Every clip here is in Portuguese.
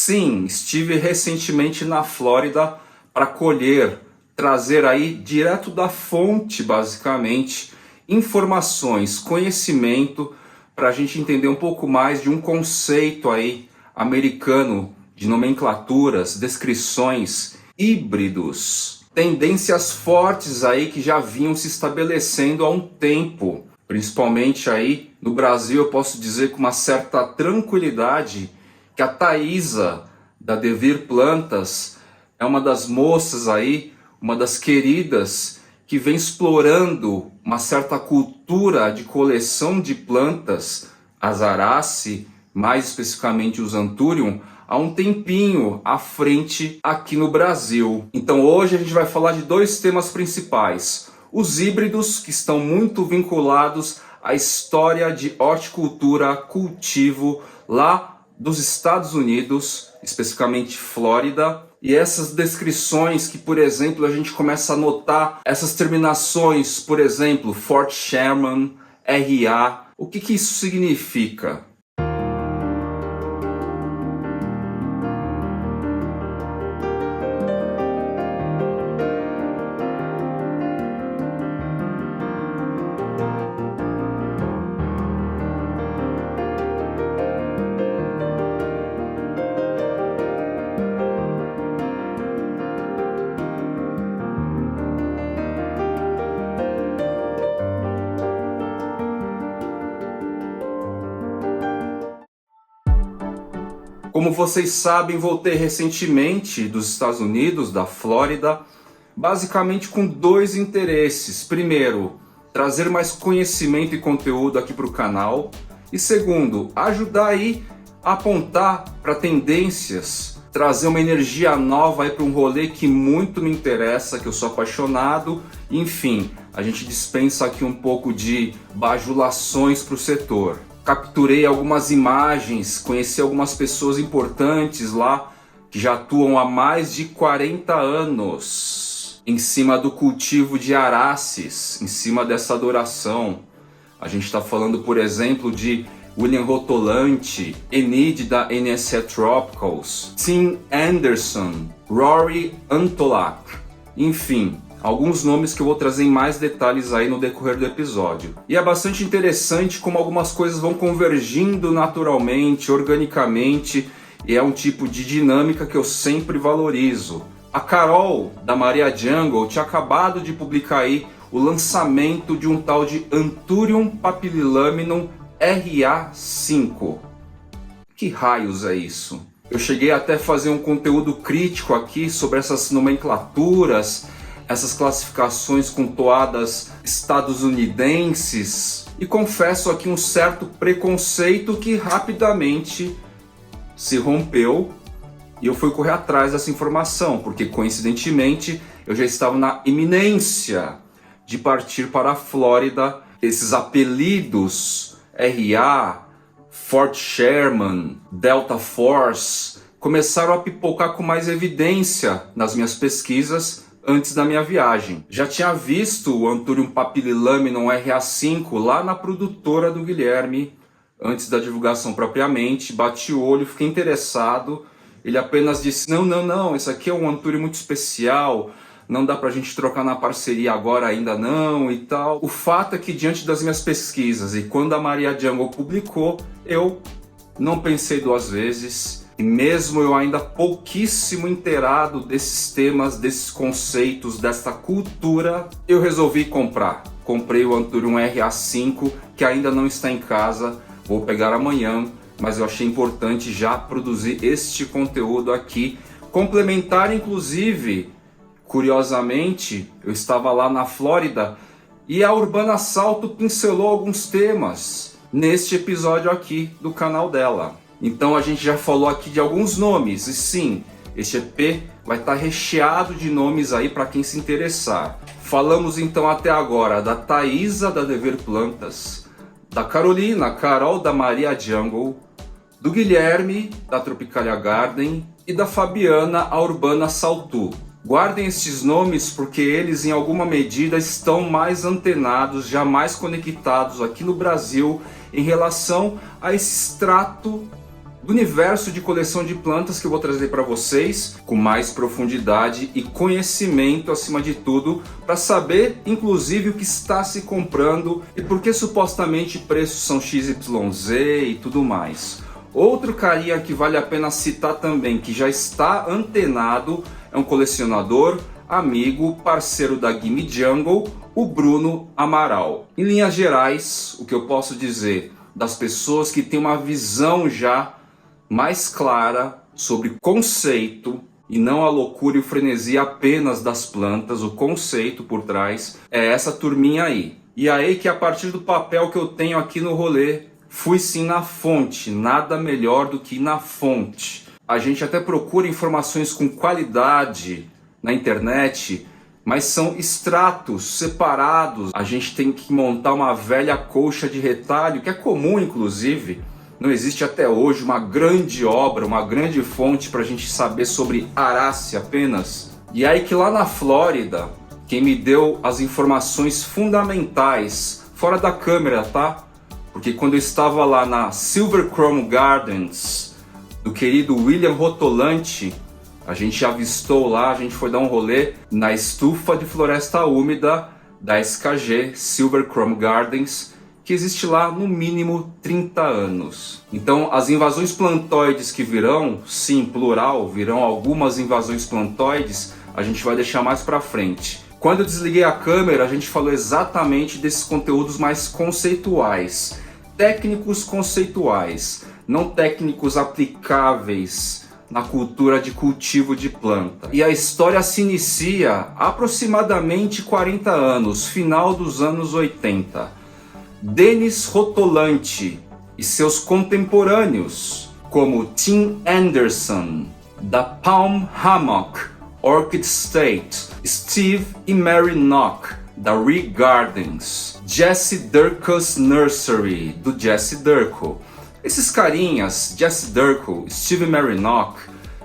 Sim, estive recentemente na Flórida para colher, trazer aí direto da fonte, basicamente, informações, conhecimento, para a gente entender um pouco mais de um conceito aí americano de nomenclaturas, descrições, híbridos, tendências fortes aí que já vinham se estabelecendo há um tempo. Principalmente aí no Brasil, eu posso dizer com uma certa tranquilidade que a Thaisa da Devir Plantas é uma das moças aí, uma das queridas que vem explorando uma certa cultura de coleção de plantas, as Araceae, mais especificamente os Anthurium, há um tempinho à frente aqui no Brasil. Então hoje a gente vai falar de dois temas principais: os híbridos, que estão muito vinculados à história de horticultura, cultivo lá dos Estados Unidos, especificamente Flórida, e essas descrições que, por exemplo, a gente começa a notar essas terminações, por exemplo, Fort Sherman, RA. O que isso significa? Como vocês sabem, voltei recentemente dos Estados Unidos, da Flórida, basicamente com dois interesses. Primeiro, trazer mais conhecimento e conteúdo aqui para o canal. E segundo, ajudar aí a apontar para tendências, trazer uma energia nova aí para um rolê que muito me interessa, que eu sou apaixonado. Enfim, a gente dispensa aqui um pouco de bajulações para o setor. Capturei algumas imagens, conheci algumas pessoas importantes lá que já atuam há mais de 40 anos em cima do cultivo de Araceae, em cima dessa adoração. A gente está falando, por exemplo, de William Rotolante, Enid da NSE Tropicals, Tim Anderson, Rory Antolak, enfim, alguns nomes que eu vou trazer em mais detalhes aí no decorrer do episódio. E é bastante interessante como algumas coisas vão convergindo naturalmente, organicamente, e é um tipo de dinâmica que eu sempre valorizo. A Carol, da Maria Jungle, tinha acabado de publicar aí o lançamento de um tal de Anthurium papillilaminum RA5. Que raios é isso? Eu cheguei até a fazer um conteúdo crítico aqui sobre essas nomenclaturas, essas classificações com toadas estadunidenses, e confesso aqui um certo preconceito que rapidamente se rompeu e eu fui correr atrás dessa informação, porque coincidentemente eu já estava na iminência de partir para a Flórida. Esses apelidos RA, Fort Sherman, Delta Force começaram a pipocar com mais evidência nas minhas pesquisas antes da minha viagem. Já tinha visto o Anthurium papillilaminum RA5 lá na produtora do Guilherme, antes da divulgação propriamente. Bati o olho, fiquei interessado. Ele apenas disse, não, esse aqui é um Anthurium muito especial, não dá pra gente trocar na parceria agora ainda não e tal. O fato é que diante das minhas pesquisas e quando a Maria Jungle publicou, eu não pensei duas vezes. E mesmo eu ainda pouquíssimo inteirado desses temas, desses conceitos, dessa cultura, eu resolvi comprar. Comprei o Anthurium RA5, que ainda não está em casa, vou pegar amanhã, mas eu achei importante já produzir este conteúdo aqui. Complementar, inclusive, curiosamente, eu estava lá na Flórida e a Urbana Salto pincelou alguns temas neste episódio aqui do canal dela. Então a gente já falou aqui de alguns nomes, e sim, este EP vai estar recheado de nomes aí para quem se interessar. Falamos então até agora da Thaisa da Devir Plantas, da Carolina, Carol da Maria Jungle, do Guilherme da Tropicalia Garden e da Fabiana, a Urbana Salto. Guardem estes nomes porque eles em alguma medida estão mais antenados, já mais conectados aqui no Brasil em relação a esse extrato do universo de coleção de plantas que eu vou trazer para vocês com mais profundidade e conhecimento acima de tudo, para saber inclusive o que está se comprando e por que supostamente preços são XYZ e tudo mais. Outro carinha que vale a pena citar também, que já está antenado, é um colecionador, amigo, parceiro da Gimme Jungle, o Bruno Amaral. Em linhas gerais, o que eu posso dizer das pessoas que têm uma visão já mais clara sobre conceito e não a loucura e o frenesi apenas das plantas, o conceito por trás, é essa turminha aí. E aí que a partir do papel que eu tenho aqui no rolê, fui sim na fonte, nada melhor do que ir na fonte. A gente até procura informações com qualidade na internet, mas são extratos separados. A gente tem que montar uma velha colcha de retalho, que é comum inclusive. Não existe até hoje uma grande obra, uma grande fonte para a gente saber sobre Arácea apenas. E aí que lá na Flórida, quem me deu as informações fundamentais, fora da câmera, tá? Porque quando eu estava lá na Silver Chrome Gardens, do querido William Rotolante, a gente avistou lá, a gente foi dar um rolê na estufa de floresta úmida da SKG Silver Chrome Gardens, que existe lá no mínimo 30 anos. Então as invasões plantoides que virão, sim, plural, virão algumas invasões plantoides, a gente vai deixar mais pra frente. Quando eu desliguei a câmera, a gente falou exatamente desses conteúdos mais conceituais, técnicos conceituais, não técnicos aplicáveis na cultura de cultivo de planta. E a história se inicia aproximadamente 40 anos, final dos anos 80. Dennis Rotolante e seus contemporâneos, como Tim Anderson, da Palm Hammock Orchid State, Steve e Mary Nock, da Ree Gardens, Jesse Durko's Nursery, do Jesse Durko. Esses carinhas, Jesse Durko, Steve e Mary Nock,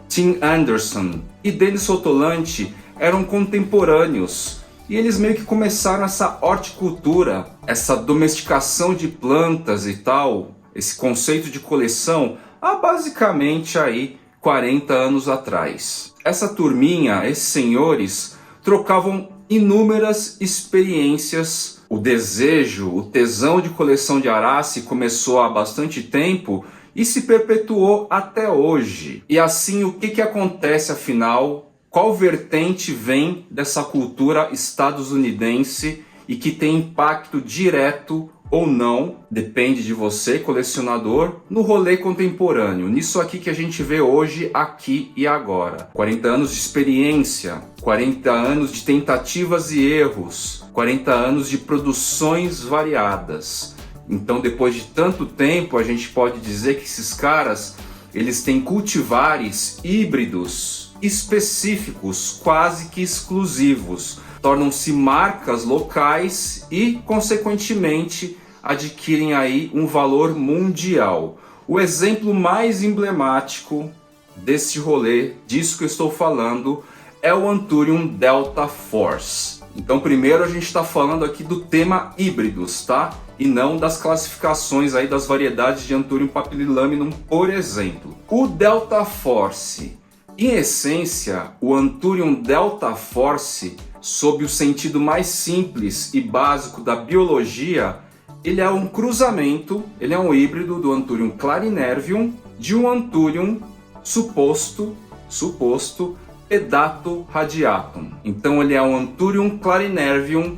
Tim Anderson e Dennis Rotolante, eram contemporâneos. E eles meio que começaram essa horticultura, essa domesticação de plantas e tal, esse conceito de coleção, há basicamente aí 40 anos atrás. Essa turminha, esses senhores, trocavam inúmeras experiências. O desejo, o tesão de coleção de Arácea começou há bastante tempo e se perpetuou até hoje. E assim, o que acontece afinal? Qual vertente vem dessa cultura estadunidense e que tem impacto direto ou não, depende de você, colecionador, no rolê contemporâneo, nisso aqui que a gente vê hoje, aqui e agora. 40 anos de experiência, 40 anos de tentativas e erros, 40 anos de produções variadas. Então, depois de tanto tempo, a gente pode dizer que esses caras, eles têm cultivares híbridos específicos, quase que exclusivos, tornam-se marcas locais e, consequentemente, adquirem aí um valor mundial. O exemplo mais emblemático desse rolê, disso que eu estou falando, é o Anthurium Delta Force. Então, primeiro a gente está falando aqui do tema híbridos, tá? E não das classificações aí das variedades de Anthurium papillilaminum, por exemplo. O Delta Force, em essência, o Anthurium Delta Force, sob o sentido mais simples e básico da biologia, ele é um cruzamento, ele é um híbrido do Anthurium clarinervium de um Anthurium suposto Pedato radiatum. Então ele é um Anthurium clarinervium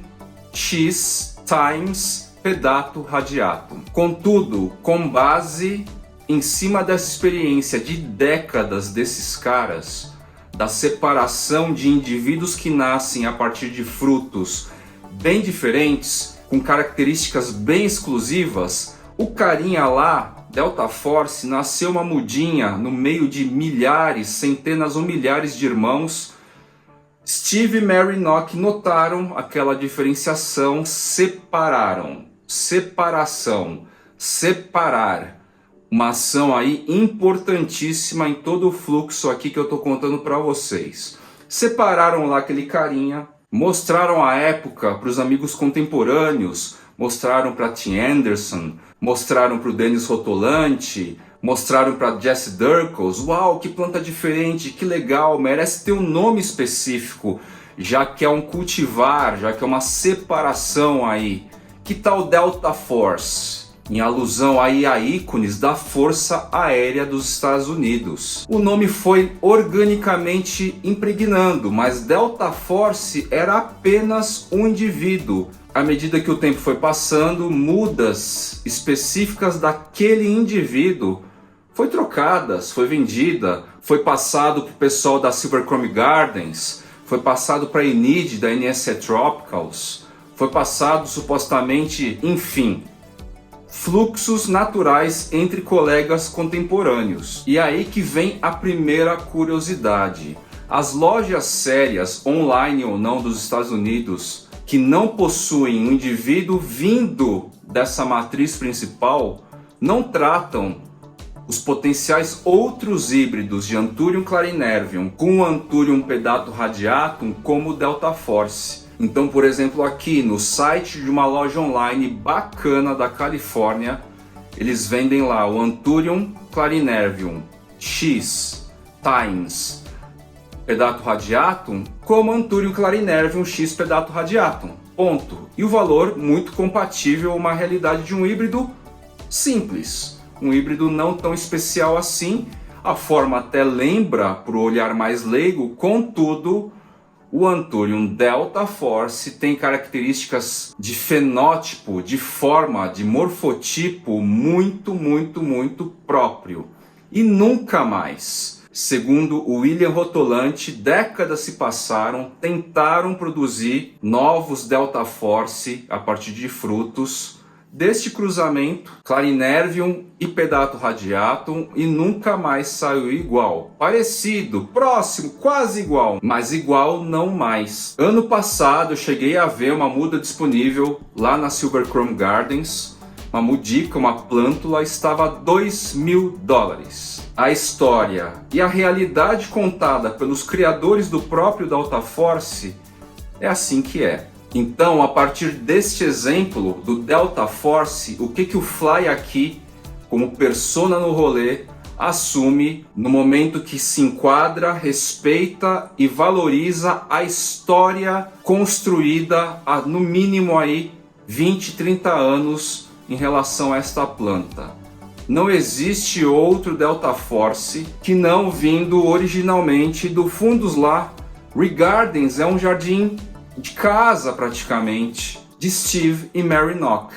X times Pedato radiatum. Contudo, com base em cima dessa experiência de décadas desses caras, da separação de indivíduos que nascem a partir de frutos bem diferentes, com características bem exclusivas, o carinha lá, Delta Force, nasceu uma mudinha no meio de milhares, centenas ou milhares de irmãos. Steve e Mary Nock notaram aquela diferenciação, separaram. Separação, separar. Uma ação aí importantíssima em todo o fluxo aqui que eu estou contando para vocês. Separaram lá aquele carinha, mostraram a época para os amigos contemporâneos, mostraram para Tim Anderson, mostraram para o Dennis Rotolante, mostraram para Jesse Durkos, uau, que planta diferente, que legal, merece ter um nome específico, já que é um cultivar, já que é uma separação aí. Que tal Delta Force? Em alusão aí a ícones da Força Aérea dos Estados Unidos. O nome foi organicamente impregnando, mas Delta Force era apenas um indivíduo. À medida que o tempo foi passando, mudas específicas daquele indivíduo foi trocadas, foi vendida, foi passado para o pessoal da Silver Chrome Gardens, foi passado para a Enid da NSC Tropicals, foi passado supostamente, enfim, fluxos naturais entre colegas contemporâneos. E aí que vem a primeira curiosidade. As lojas sérias, online ou não, dos Estados Unidos, que não possuem um indivíduo vindo dessa matriz principal, não tratam os potenciais outros híbridos de Anthurium clarinervium com Anthurium pedato radiatum como Delta Force. Então, por exemplo, aqui no site de uma loja online bacana da Califórnia, eles vendem lá o Anthurium clarinervium X times pedato radiatum como Anthurium clarinervium X pedato radiatum. Ponto. E o valor muito compatível a uma realidade de um híbrido simples. Um híbrido não tão especial assim, a forma até lembra para o olhar mais leigo, contudo, o Anthurium Delta Force tem características de fenótipo, de forma, de morfotipo muito próprio. E nunca mais, segundo o William Rotolante, décadas se passaram, tentaram produzir novos Delta Force a partir de frutos deste cruzamento, clarinervium e pedato radiatum, e nunca mais saiu igual. Parecido, próximo, quase igual, mas igual não mais. Ano passado eu cheguei a ver uma muda disponível lá na Silver Chrome Gardens, uma mudica, uma plântula, estava a $2.000. A história e a realidade contada pelos criadores do próprio Delta Force é assim que é. Então, a partir deste exemplo do Delta Force, o que o Fly aqui, como persona no rolê, assume no momento que se enquadra, respeita e valoriza a história construída há no mínimo aí 20, 30 anos em relação a esta planta. Não existe outro Delta Force que não vindo originalmente do Fundus lá. Regardens é um jardim de casa praticamente, de Steve e Mary Nock.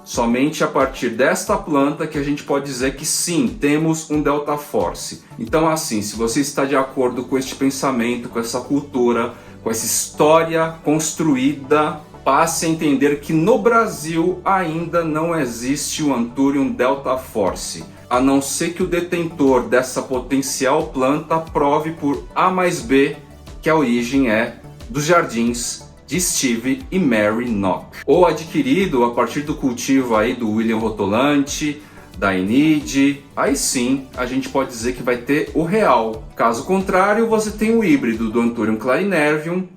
Somente a partir desta planta que a gente pode dizer que sim, temos um Delta Force. Então assim, se você está de acordo com este pensamento, com essa cultura, com essa história construída, passe a entender que no Brasil ainda não existe o Anthurium Delta Force, a não ser que o detentor dessa potencial planta prove por A mais B que a origem é dos jardins de Steve e Mary Nock, ou adquirido a partir do cultivo aí do William Rotolante, da Enid. Aí sim a gente pode dizer que vai ter o real. Caso contrário, você tem o híbrido do Anthurium clarinervium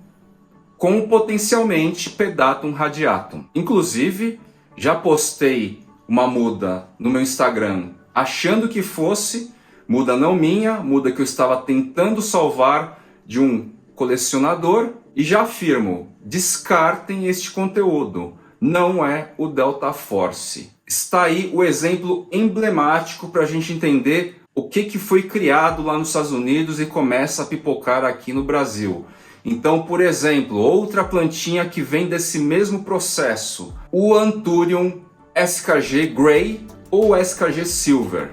com potencialmente pedatum radiatum. Inclusive, já postei uma muda no meu Instagram achando que fosse, muda não minha, muda que eu estava tentando salvar de um colecionador, e já afirmo, descartem este conteúdo, não é o Delta Force. Está aí o exemplo emblemático para a gente entender o que foi criado lá nos Estados Unidos e começa a pipocar aqui no Brasil. Então, por exemplo, outra plantinha que vem desse mesmo processo, o Anthurium SKG Grey ou SKG Silver.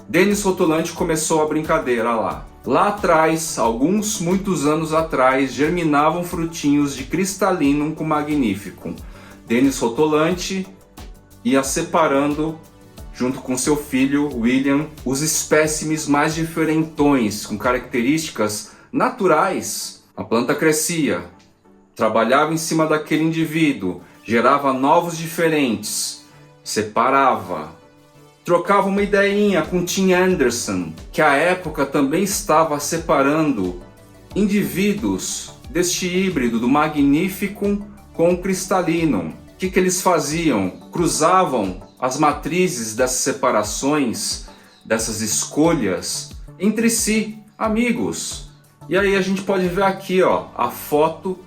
Denis Rotolante começou a brincadeira lá. Lá atrás, muitos anos atrás, germinavam frutinhos de Crystallinum com Magnificum. Denis Rotolante ia separando, junto com seu filho William, os espécimes mais diferentões, com características naturais. A planta crescia, trabalhava em cima daquele indivíduo, gerava novos diferentes, separava. Trocava uma ideinha com Tim Anderson, que à época também estava separando indivíduos deste híbrido do Magnificum com o Crystallinum. O que eles faziam? Cruzavam as matrizes dessas separações, dessas escolhas entre si, amigos. E aí a gente pode ver aqui, ó, a foto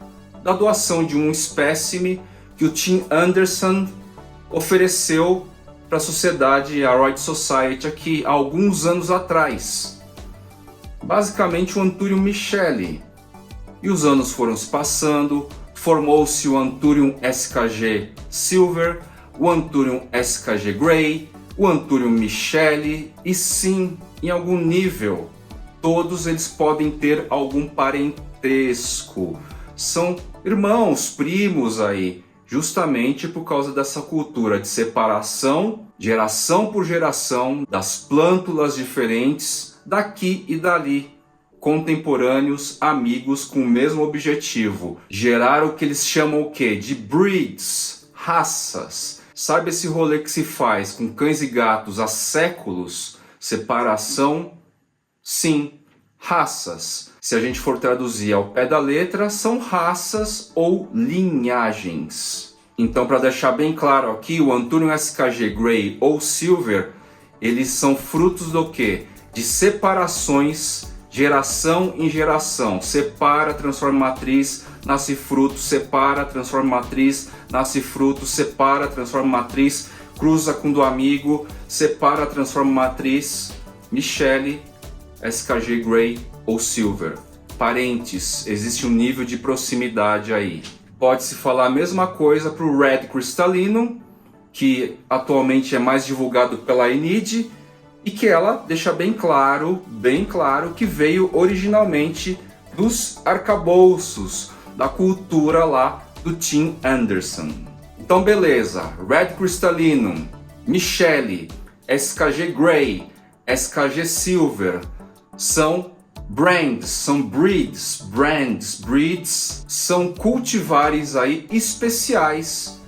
da doação de um espécime que o Tim Anderson ofereceu para a sociedade, a Royal Society, aqui há alguns anos atrás. Basicamente o Anthurium micheli. E os anos foram se passando, formou-se o Anthurium SKG Silver, o Anthurium SKG Grey, o Anthurium micheli, e sim, em algum nível, todos eles podem ter algum parentesco. São irmãos, primos aí, justamente por causa dessa cultura de separação, geração por geração, das plântulas diferentes, daqui e dali, contemporâneos, amigos com o mesmo objetivo, gerar o que eles chamam o quê? De breeds, raças. Sabe esse rolê que se faz com cães e gatos há séculos? Separação? Sim, raças. Se a gente for traduzir ao pé da letra, são raças ou linhagens. Então, para deixar bem claro aqui, o Anthurium SKG Grey ou Silver, eles são frutos do quê? De separações, geração em geração. Separa, transforma matriz, nasce fruto, separa, transforma matriz, nasce fruto, separa, transforma matriz, cruza com do amigo, separa, transforma matriz. Micheli, SKG Grey ou Silver. Parentes, existe um nível de proximidade aí. Pode-se falar a mesma coisa para o Red Crystallinum, que atualmente é mais divulgado pela Enid, e que ela deixa bem claro que veio originalmente dos arcabouços, da cultura lá do Tim Anderson. Então beleza, Red Crystallinum, micheli, SKG Grey, SKG Silver, são brands, são breeds, breeds, são cultivares aí especiais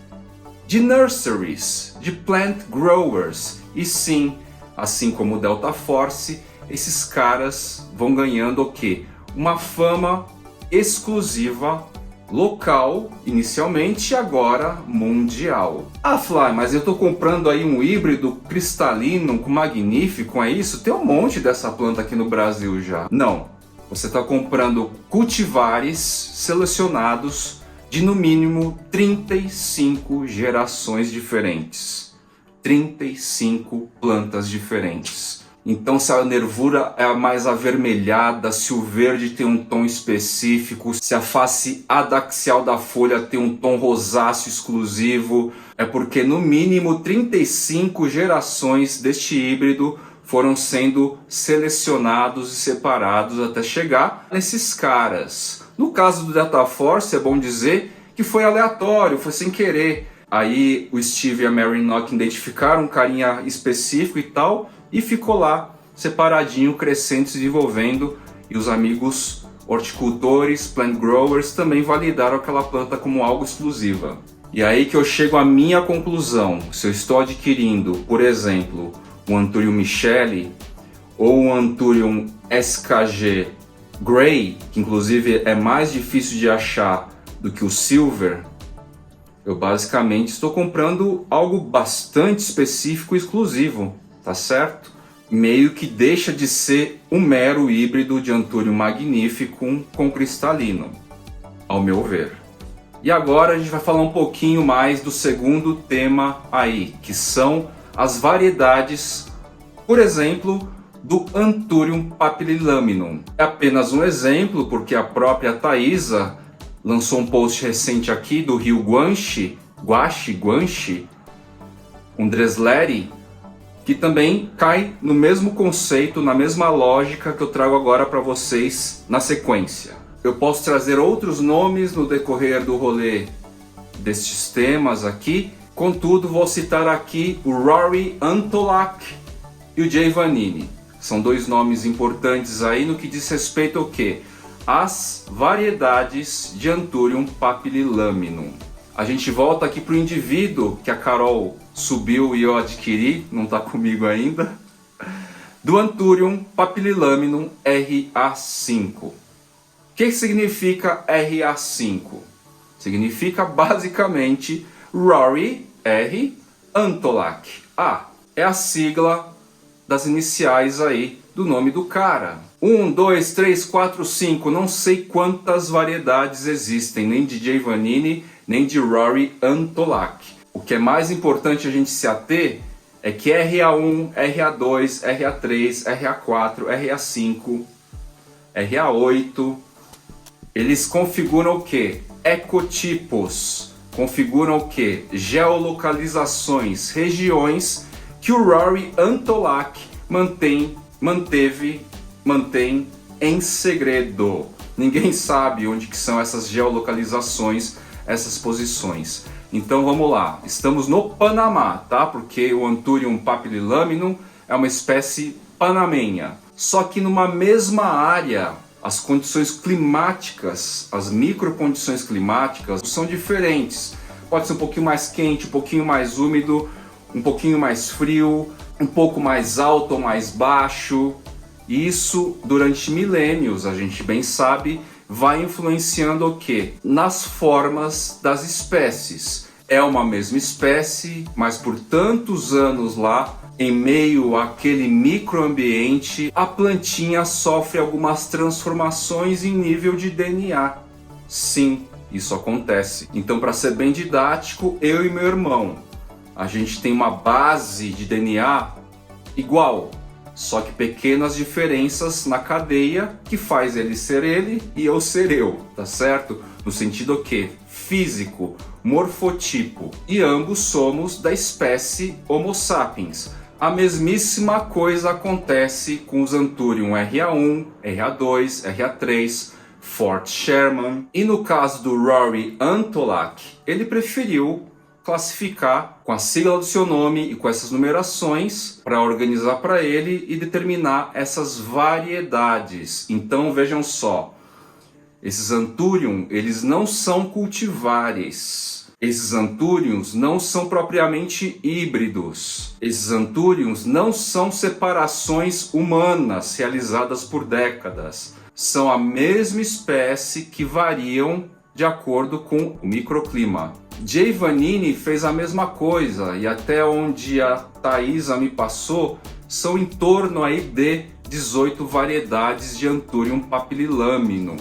de nurseries, de plant growers. E sim, assim como o Delta Force, esses caras vão ganhando o quê? Uma fama exclusiva, local, inicialmente, e agora mundial. Ah, Fly, mas eu tô comprando aí um híbrido cristalino com magnífico, é isso? Tem um monte dessa planta aqui no Brasil já. Não, você está comprando cultivares selecionados de no mínimo 35 gerações diferentes. 35 plantas diferentes. Então, se a nervura é a mais avermelhada, se o verde tem um tom específico, se a face adaxial da folha tem um tom rosáceo exclusivo, é porque no mínimo 35 gerações deste híbrido foram sendo selecionados e separados até chegar nesses caras. No caso do Delta Force, é bom dizer que foi aleatório, foi sem querer. Aí o Steve e a Mary Nock identificaram um carinha específico e tal, e ficou lá, separadinho, crescendo, se desenvolvendo, e os amigos horticultores, plant growers, também validaram aquela planta como algo exclusiva. E aí que eu chego à minha conclusão: se eu estou adquirindo, por exemplo, o Anthurium micheli ou o Anthurium SKG Grey, que inclusive é mais difícil de achar do que o Silver, eu basicamente estou comprando algo bastante específico e exclusivo, tá certo? Meio que deixa de ser um mero híbrido de Anthurium magnificum com cristalino, ao meu ver. E agora a gente vai falar um pouquinho mais do segundo tema aí, que são as variedades, por exemplo, do Anthurium papillilaminum. É apenas um exemplo, porque a própria Thaisa lançou um post recente aqui do rio Guanche, um Dresleri, que também cai no mesmo conceito, na mesma lógica que eu trago agora para vocês na sequência. Eu posso trazer outros nomes no decorrer do rolê destes temas aqui, contudo vou citar aqui o Rory Antolak e o Jay Vanini. São dois nomes importantes aí no que diz respeito ao quê? As variedades de Anthurium papillilaminum. A gente volta aqui para o indivíduo que a Carol subiu e eu adquiri, não está comigo ainda, do Anthurium papillilaminum RA5. O que significa RA5? Significa basicamente Rory R, Antolac. Ah, é a sigla das iniciais aí do nome do cara. 1, 2, 3, 4, 5, não sei quantas variedades existem, nem de Jay Vanini, nem de Rory Antolac. O que é mais importante a gente se ater é que RA1, RA2, RA3, RA4, RA5, RA8, eles configuram o que? Ecotipos. Configuram o que? Geolocalizações, regiões que o Rory Antolac mantém em segredo. Ninguém sabe onde que são essas geolocalizações, essas posições. Então vamos lá, estamos no Panamá, tá? Porque o Anthurium papillilaminum é uma espécie panamenha. Só que numa mesma área, as condições climáticas, as microcondições climáticas são diferentes. Pode ser um pouquinho mais quente, um pouquinho mais úmido, um pouquinho mais frio, um pouco mais alto ou mais baixo. E isso, durante milênios, a gente bem sabe, vai influenciando o quê? Nas formas das espécies. É uma mesma espécie, mas por tantos anos lá, em meio àquele microambiente, a plantinha sofre algumas transformações em nível de DNA. Sim, isso acontece. Então, para ser bem didático, eu e meu irmão, a gente tem uma base de DNA igual, só que pequenas diferenças na cadeia que faz ele ser ele e eu ser eu, tá certo? No sentido que físico, morfotipo, e ambos somos da espécie Homo sapiens. A mesmíssima coisa acontece com os Anthurium RA1, RA2, RA3, Fort Sherman. E no caso do Rory Antolac, ele preferiu classificar com a sigla do seu nome e com essas numerações para organizar para ele e determinar essas variedades. Então vejam só, esses Anthurium, eles não são cultivares. Esses Anthuriums não são propriamente híbridos. Esses Anthuriums não são separações humanas realizadas por décadas. São a mesma espécie que variam de acordo com o microclima. Jay Vanini fez a mesma coisa e até onde a Thaisa me passou, são em torno aí de 18 variedades de Anthurium papillilaminum.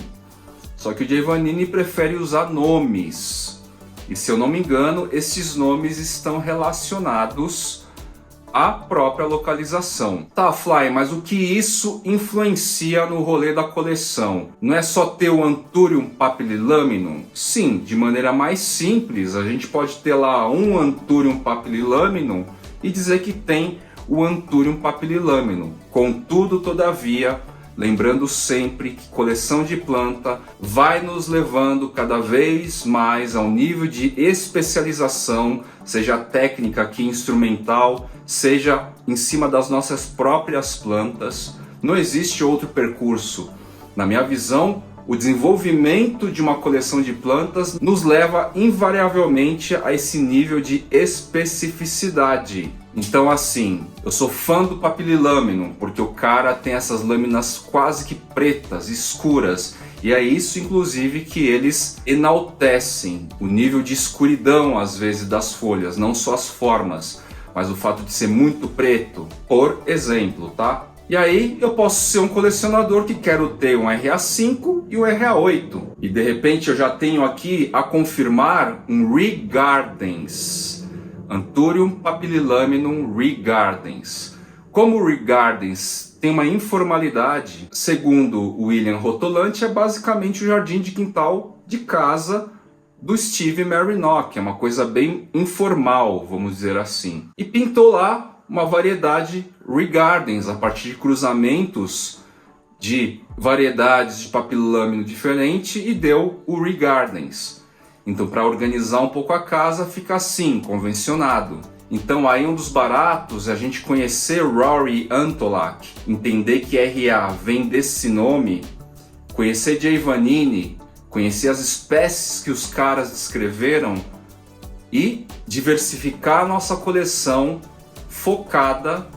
Só que o Jay Vanini prefere usar nomes. E se eu não me engano, esses nomes estão relacionados à própria localização. Tá, Fly, mas o que isso influencia no rolê da coleção? Não é só ter o Anthurium papillilaminum? Sim, de maneira mais simples, a gente pode ter lá um Anthurium papillilaminum e dizer que tem o Anthurium papillilaminum. Contudo, todavia, lembrando sempre que coleção de planta vai nos levando cada vez mais a um nível de especialização, seja técnica aqui instrumental, seja em cima das nossas próprias plantas. Não existe outro percurso. Na minha visão, o desenvolvimento de uma coleção de plantas nos leva invariavelmente a esse nível de especificidade. Então assim, eu sou fã do papillilaminum porque o cara tem essas lâminas quase que pretas, escuras, e é isso inclusive que eles enaltecem, o nível de escuridão às vezes das folhas, não só as formas, mas o fato de ser muito preto, por exemplo, tá? E aí eu posso ser um colecionador que quero ter um RA5 e um RA8. E de repente eu já tenho aqui a confirmar um Regardens. Anthurium papillilaminum Regardens. Como o Regardens tem uma informalidade, segundo o William Rotolante, é basicamente o jardim de quintal de casa do Steve Marinock. É uma coisa bem informal, vamos dizer assim. E pintou lá uma variedade Regardens a partir de cruzamentos de variedades de papillilaminum diferente e deu o Regardens. Então, para organizar um pouco a casa, fica assim, convencionado. Então, aí um dos baratos é a gente conhecer Rory Antolac, entender que RA vem desse nome, conhecer Jay Vanini, conhecer as espécies que os caras descreveram e diversificar a nossa coleção focada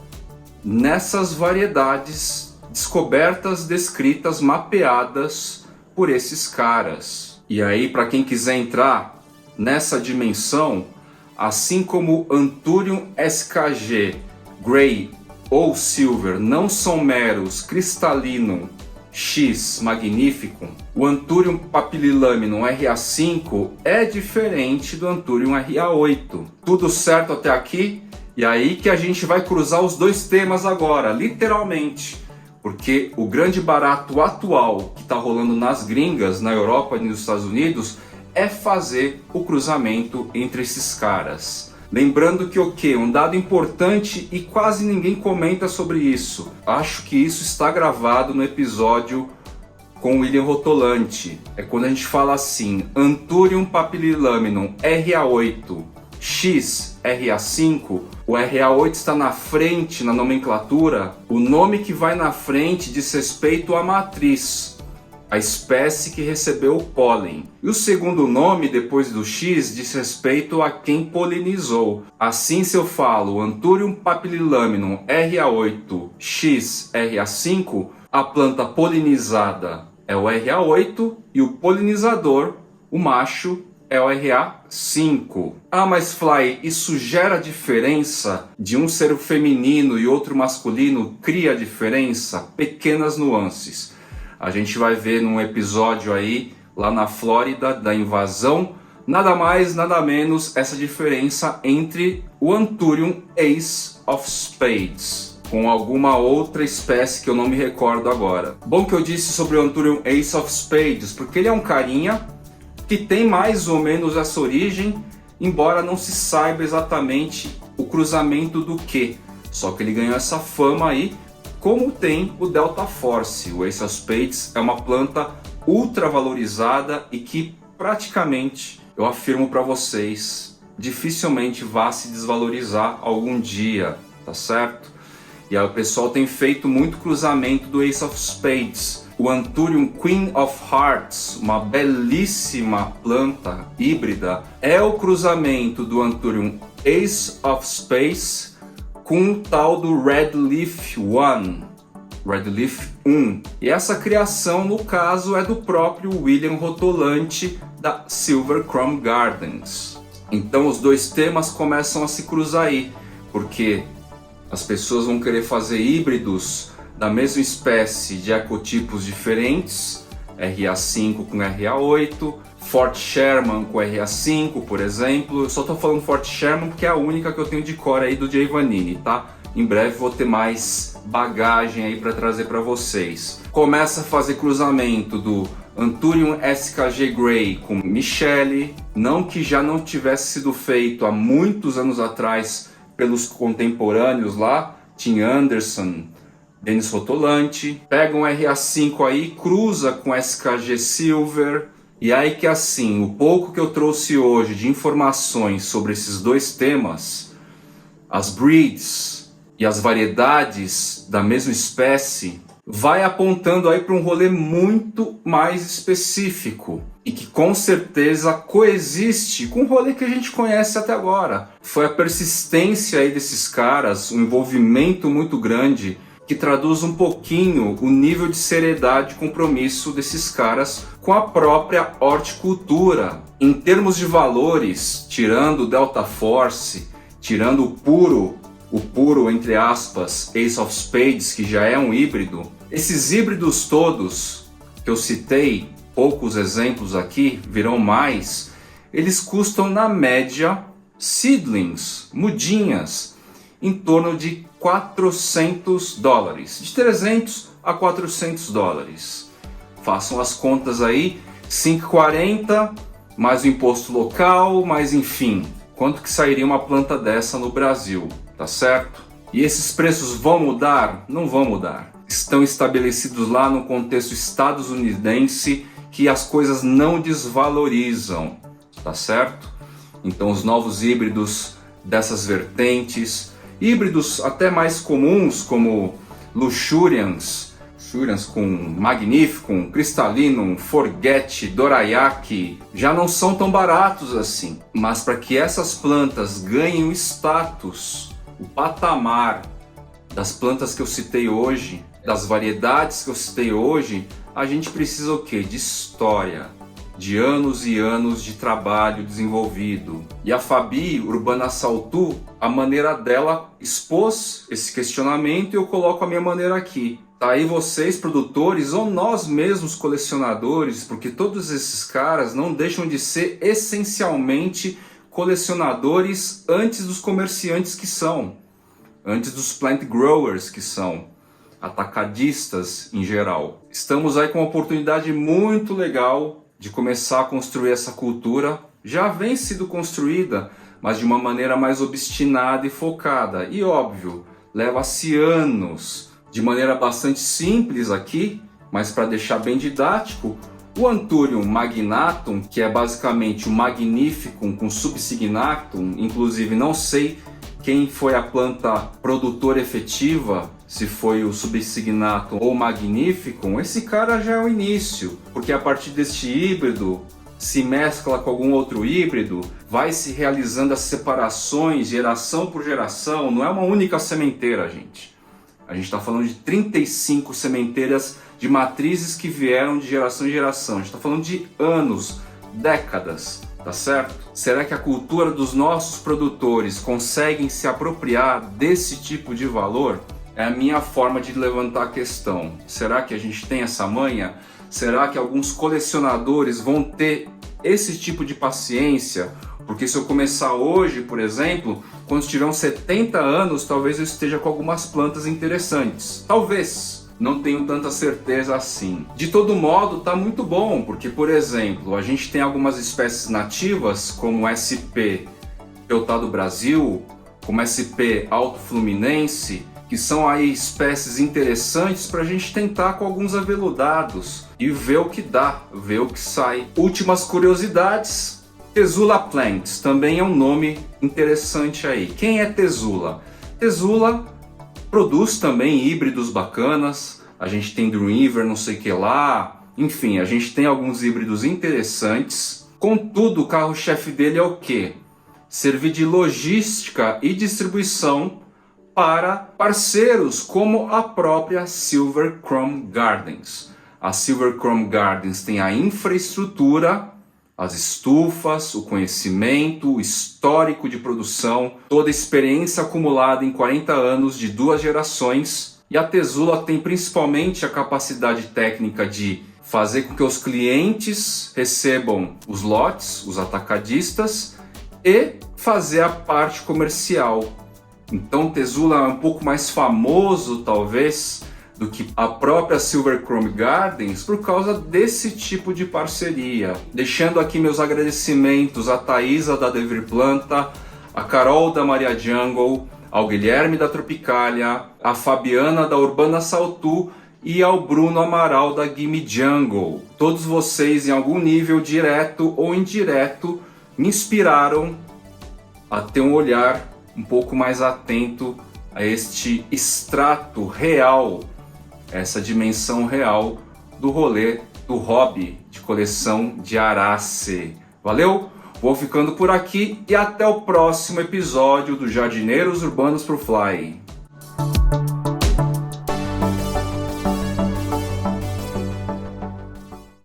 nessas variedades descobertas, descritas, mapeadas por esses caras. E aí, para quem quiser entrar nessa dimensão, assim como Anthurium SKG Grey ou Silver não são meros Crystallinum X Magnificum, o Anthurium Papillilaminum RA5 é diferente do Anthurium RA8. Tudo certo até aqui? E aí que a gente vai cruzar os dois temas agora, literalmente. Porque o grande barato atual que está rolando nas gringas, na Europa e nos Estados Unidos, é fazer o cruzamento entre esses caras. Lembrando que um dado importante e quase ninguém comenta sobre isso. Acho que isso está gravado no episódio com o William Rotolante. É quando a gente fala assim, Anthurium Papillilaminum RA8 X RA5, o RA8 está na frente na nomenclatura. O nome que vai na frente diz respeito à matriz, a espécie que recebeu o pólen. E o segundo nome, depois do X, diz respeito a quem polinizou. Assim, se eu falo Anthurium Papillilaminum RA8 X RA5, a planta polinizada é o RA8 e o polinizador, o macho, é o RA5. Ah, mas Fly, isso gera diferença? De um ser feminino e outro masculino cria diferença? Pequenas nuances. A gente vai ver num episódio aí, lá na Flórida, da invasão, nada mais, nada menos, essa diferença entre o Anthurium Ace of Spades, com alguma outra espécie que eu não me recordo agora. Bom que eu disse sobre o Anthurium Ace of Spades, porque ele é um carinha que tem mais ou menos essa origem, embora não se saiba exatamente o cruzamento do que. Só que ele ganhou essa fama aí, como tem o Delta Force. O Ace of Spades é uma planta ultra valorizada e que praticamente, eu afirmo para vocês, dificilmente vai se desvalorizar algum dia, tá certo? E aí o pessoal tem feito muito cruzamento do Ace of Spades. O Anthurium Queen of Hearts, uma belíssima planta híbrida, é o cruzamento do Anthurium Ace of Spades com o tal do Red Leaf 1. E essa criação, no caso, é do próprio William Rotolante da Silver Chrome Gardens. Então os dois temas começam a se cruzar aí, porque as pessoas vão querer fazer híbridos da mesma espécie de ecotipos diferentes, RA5 com RA8, Fort Sherman com RA5, por exemplo. Eu só estou falando Fort Sherman porque é a única que eu tenho de cor aí do Jay Vanini, tá? Em breve vou ter mais bagagem aí para trazer para vocês. Começa a fazer cruzamento do Anthurium SKG Grey com Michelle, não que já não tivesse sido feito há muitos anos atrás pelos contemporâneos lá, Tim Anderson, Dennis Rotolante. Pega um RA5 aí, cruza com SKG Silver. E aí que assim, o pouco que eu trouxe hoje de informações sobre esses dois temas, as breeds e as variedades da mesma espécie, vai apontando aí para um rolê muito mais específico e que com certeza coexiste com o rolê que a gente conhece até agora. Foi a persistência aí desses caras, um envolvimento muito grande que traduz um pouquinho o nível de seriedade e compromisso desses caras com a própria horticultura. Em termos de valores, tirando o Delta Force, tirando o puro entre aspas, Ace of Spades, que já é um híbrido, esses híbridos todos que eu citei, poucos exemplos aqui, virão mais, eles custam na média seedlings, mudinhas, em torno de $400, de 300 a $400. Façam as contas aí, 5,40 mais o imposto local, mais enfim, quanto que sairia uma planta dessa no Brasil, tá certo? E esses preços vão mudar? Não vão mudar. Estão estabelecidos lá no contexto estadunidense que as coisas não desvalorizam, tá certo? Então os novos híbridos dessas vertentes, híbridos até mais comuns como Luxurians com Magnificum, Crystallinum, Forget, Dorayaki, já não são tão baratos assim. Mas para que essas plantas ganhem o status, o patamar das plantas que eu citei hoje, das variedades que eu citei hoje, a gente precisa o quê? De história. de anos e anos de trabalho desenvolvido. E a Fabi Urbana Saltu, a maneira dela expôs esse questionamento e eu coloco a minha maneira aqui. Tá aí vocês, produtores, ou nós mesmos colecionadores, porque todos esses caras não deixam de ser essencialmente colecionadores antes dos comerciantes que são, antes dos plant growers que são, atacadistas em geral. Estamos aí com uma oportunidade muito legal de começar a construir essa cultura. Já vem sido construída, mas de uma maneira mais obstinada e focada. E óbvio, leva-se anos. De maneira bastante simples aqui, mas para deixar bem didático, o Anthurium magnatum, que é basicamente o Magnificum com subsignatum, inclusive não sei quem foi a planta produtora efetiva, se foi o subsignatum ou o Magnificum, esse cara já é o início, porque a partir deste híbrido se mescla com algum outro híbrido, vai se realizando as separações geração por geração, não é uma única sementeira, gente. A gente está falando de 35 sementeiras de matrizes que vieram de geração em geração. A gente está falando de anos, décadas, tá certo? Será que a cultura dos nossos produtores conseguem se apropriar desse tipo de valor? É a minha forma de levantar a questão. Será que a gente tem essa manha? Será que alguns colecionadores vão ter esse tipo de paciência? Porque se eu começar hoje, por exemplo, quando tiver uns 70 anos, talvez eu esteja com algumas plantas interessantes. Talvez, não tenho tanta certeza assim. De todo modo, tá muito bom, porque, por exemplo, a gente tem algumas espécies nativas, como SP Peutá do Brasil, como SP Alto Fluminense, que são aí espécies interessantes para a gente tentar com alguns aveludados e ver o que dá, ver o que sai. Últimas curiosidades. Tesula Plants também é um nome interessante aí. Quem é Tesula? Tesula produz também híbridos bacanas. A gente tem Dreamweaver, não sei o que lá. Enfim, a gente tem alguns híbridos interessantes. Contudo, o carro-chefe dele é o quê? Servir de logística e distribuição para parceiros como a própria Silver Chrome Gardens. A Silver Chrome Gardens tem a infraestrutura, as estufas, o conhecimento, o histórico de produção, toda a experiência acumulada em 40 anos de 2 gerações. E a Tesula tem principalmente a capacidade técnica de fazer com que os clientes recebam os lotes, os atacadistas, e fazer a parte comercial. Então Tesula é um pouco mais famoso, talvez, do que a própria Silver Chrome Gardens por causa desse tipo de parceria. Deixando aqui meus agradecimentos à Thaisa da Devir Planta, a Carol da Maria Jungle, ao Guilherme da Tropicália, a Fabiana da Urbana Saltu e ao Bruno Amaral da Gimme Jungle. Todos vocês, em algum nível direto ou indireto, me inspiraram a ter um olhar um pouco mais atento a este extrato real, essa dimensão real do rolê, do hobby de coleção de Arace. Valeu? Vou ficando por aqui e até o próximo episódio do Jardineiros Urbanos pro Fly.